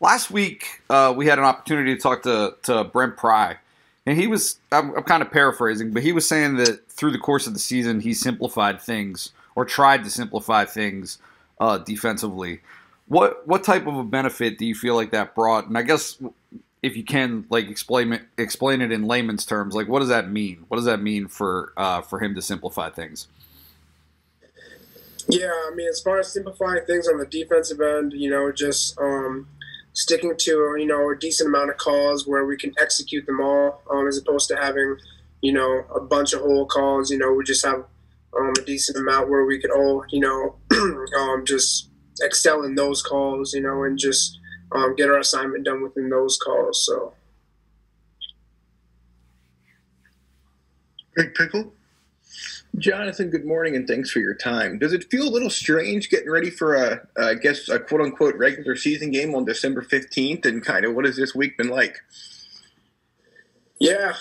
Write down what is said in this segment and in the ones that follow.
Last week, we had an opportunity to talk to Brent Pry, and he was, I'm kind of paraphrasing, but he was saying that through the course of the season, he simplified things, or tried to simplify things defensively. What type of a benefit do you feel like that brought? And I guess if you can, like, explain it in layman's terms, like, what does that mean? What does that mean for him to simplify things? Yeah, I mean, as far as simplifying things on the defensive end, just sticking to, a decent amount of calls where we can execute them all, as opposed to having, a bunch of whole calls. We just have a decent amount where we could all, just excel in those calls, and just get our assignment done within those calls. So, Greg Pickle. Jonathan, good morning and thanks for your time. Does it feel a little strange getting ready for a quote-unquote regular season game on December 15th, and kind of what has this week been like? Yeah,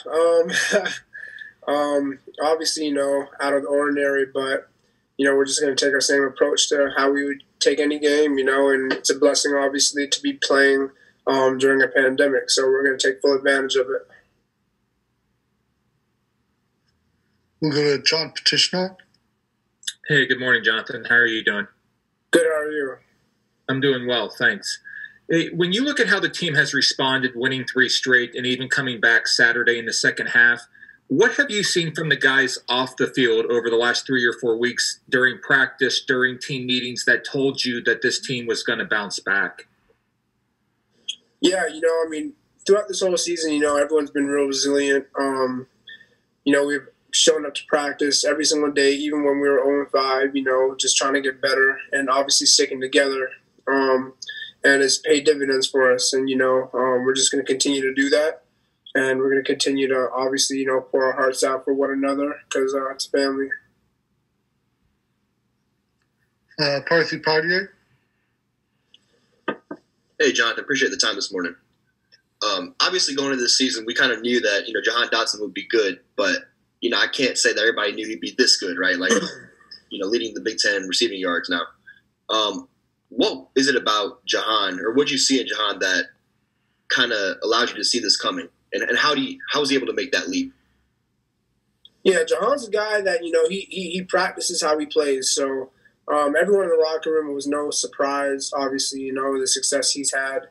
obviously, out of the ordinary, but, we're just going to take our same approach to how we would take any game, and it's a blessing, obviously, to be playing during a pandemic, so we're going to take full advantage of it. We'll go to John Petishner. Hey, good morning, Jonathan. How are you doing? Good, how are you? I'm doing well, thanks. Hey, when you look at how the team has responded, winning 3 straight and even coming back Saturday in the second half, what have you seen from the guys off the field over the last 3 or 4 weeks during practice, during team meetings that told you that this team was going to bounce back? Yeah, throughout this whole season, everyone's been real resilient. We've showing up to practice every single day, even when we were 0-5, just trying to get better and obviously sticking together. And it's paid dividends for us. And, we're just going to continue to do that. And we're going to continue to obviously, pour our hearts out for one another because it's family. Parthy Padier. Hey, Jonathan, appreciate the time this morning. Obviously, going into this season, we kind of knew that, Jahan Dotson would be good, but I can't say that everybody knew he'd be this good, right? Like, leading the Big Ten receiving yards now. What is it about Jahan, or what did you see in Jahan that kind of allowed you to see this coming? And how was he able to make that leap? Yeah, Jahan's a guy that, he practices how he plays. So everyone in the locker room, it was no surprise, obviously, the success he's had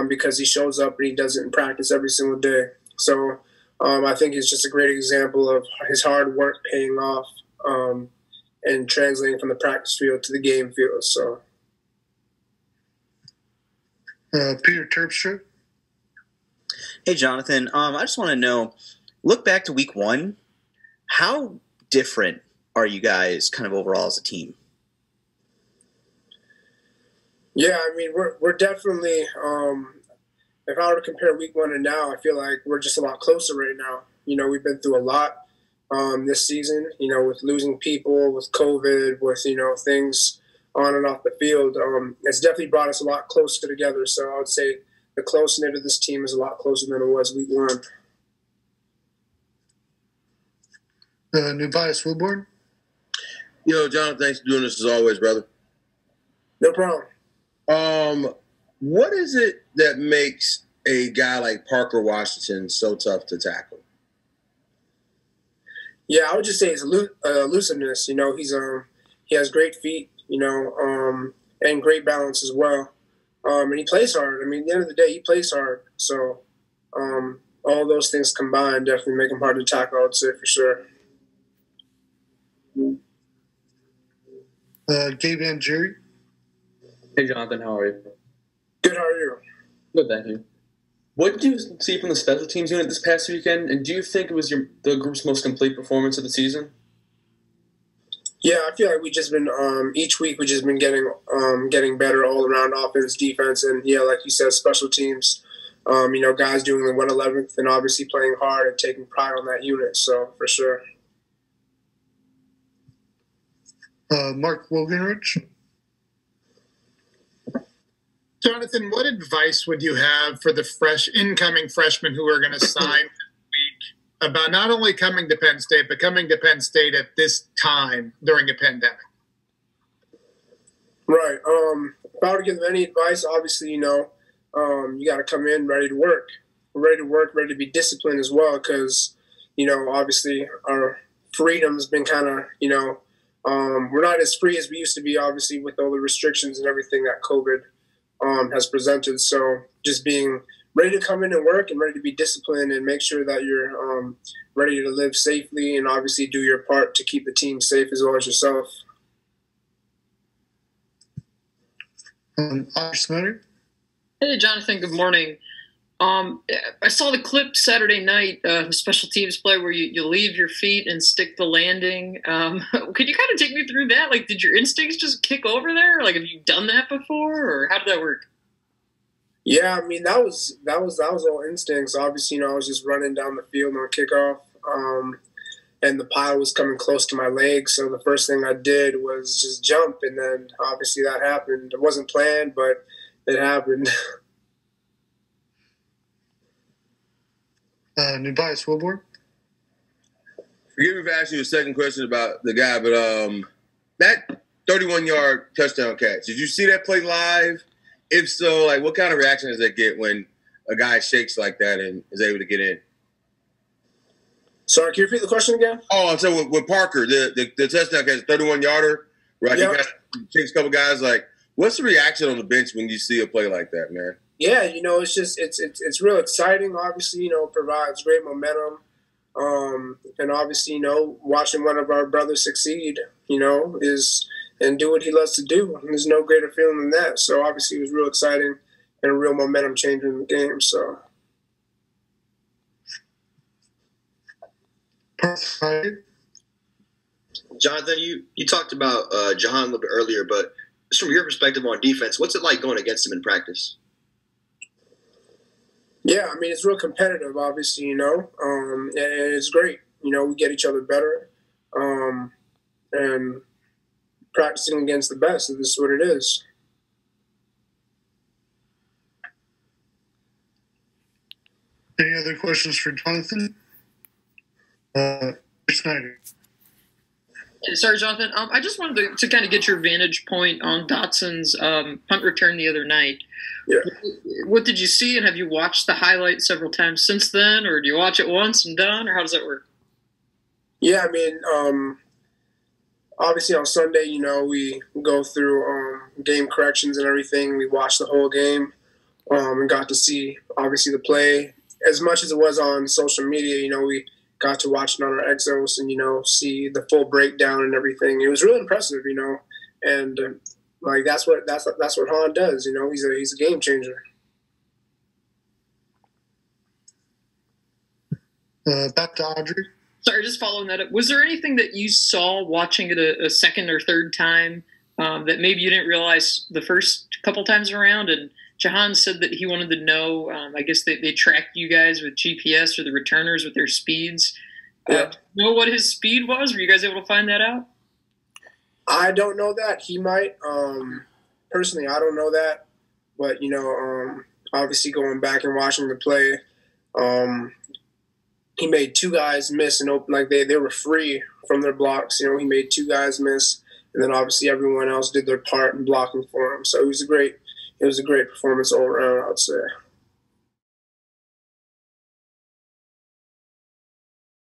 because he shows up and he does it in practice every single day. So I think it's just a great example of his hard work paying off and translating from the practice field to the game field. So, Peter Terpstra. Hey, Jonathan. I just want to know, look back to week 1. How different are you guys kind of overall as a team? Yeah, I mean, we're definitely if I were to compare week 1 and now, I feel like we're just a lot closer right now. We've been through a lot this season, with losing people, with COVID, with, things on and off the field. It's definitely brought us a lot closer together. So I would say the close-knit of this team is a lot closer than it was week 1. Nubias Wilborn. Yo, John, thanks for doing this as always, brother. No problem. What is it that makes a guy like Parker Washington so tough to tackle? Yeah, I would just say his elusiveness. He has great feet, and great balance as well. And he plays hard. I mean, at the end of the day, he plays hard. So all those things combined definitely make him hard to tackle, I would say, for sure. Gabe and Jerry. Hey, Jonathan, how are you? Good, how are you? Good, thank you. What did you see from the special teams unit this past weekend, and do you think it was the group's most complete performance of the season? Yeah, I feel like we just been each week we just been getting better all around offense, defense, and yeah, like you said, special teams. Guys doing the 111th and obviously playing hard and taking pride on that unit. So for sure. Mark Wogenrich. Jonathan, what advice would you have for the incoming freshmen who are going to sign this week about not only coming to Penn State, but coming to Penn State at this time during a pandemic? Right. If I were to give them any advice, obviously, you got to come in ready to work, ready to be disciplined as well, because, obviously our freedom has been kind of, we're not as free as we used to be, obviously, with all the restrictions and everything that COVID has presented. So just being ready to come in and work and ready to be disciplined and make sure that you're ready to live safely and obviously do your part to keep the team safe as well as yourself. Snyder? Hey, Jonathan, good morning. I saw the clip Saturday night, special teams play where you leave your feet and stick the landing. Could you kind of take me through that? Like, did your instincts just kick over there? Like, have you done that before, or how did that work? Yeah, I mean, that was all instincts. Obviously, I was just running down the field on kickoff, and the pile was coming close to my legs. So the first thing I did was just jump, and then obviously that happened. It wasn't planned, but it happened. Tobias Wilborn? Forgive me for asking you a second question about the guy, but that 31-yard touchdown catch, did you see that play live? If so, like, what kind of reaction does that get when a guy shakes like that and is able to get in? Sorry, can you repeat the question again? Oh, so with Parker, the touchdown catch, 31-yarder, right? Yep. You guys shakes a couple guys. Like, what's the reaction on the bench when you see a play like that, man? Yeah, it's just it's real exciting. Obviously, it provides great momentum, and obviously, watching one of our brothers succeed, is and do what he loves to do. And there's no greater feeling than that. So obviously, it was real exciting and a real momentum changer in the game. So. Jonathan, you talked about Jahan a little bit earlier, but just from your perspective on defense, what's it like going against him in practice? Yeah, I mean, it's real competitive, obviously, and it's great. We get each other better, and practicing against the best. This is what it is. Any other questions for Jonathan? Snyder. Sorry, Jonathan. I just wanted to kind of get your vantage point on Dotson's punt return the other night. Yeah. What did you see, and have you watched the highlight several times since then, or do you watch it once and done, or how does that work? Yeah, I mean, obviously on Sunday, we go through game corrections and everything. We watched the whole game and got to see, obviously, the play. As much as it was on social media, we got to watch it on our Exos and, see the full breakdown and everything. It was really impressive, and like that's what Han does. He's a game changer. Back to Audrey. Sorry, just following that up. Was there anything that you saw watching it a second or third time that maybe you didn't realize the first couple times around? And Jahan said that he wanted to know, I guess they tracked you guys with GPS or the returners with their speeds. Yeah. Do you know what his speed was? Were you guys able to find that out? I don't know that. He might. Personally, I don't know that. But, obviously going back and watching the play, he made two guys miss and open, like they were free from their blocks. He made two guys miss, and then obviously everyone else did their part in blocking for him. So it was a great performance all around, I would say.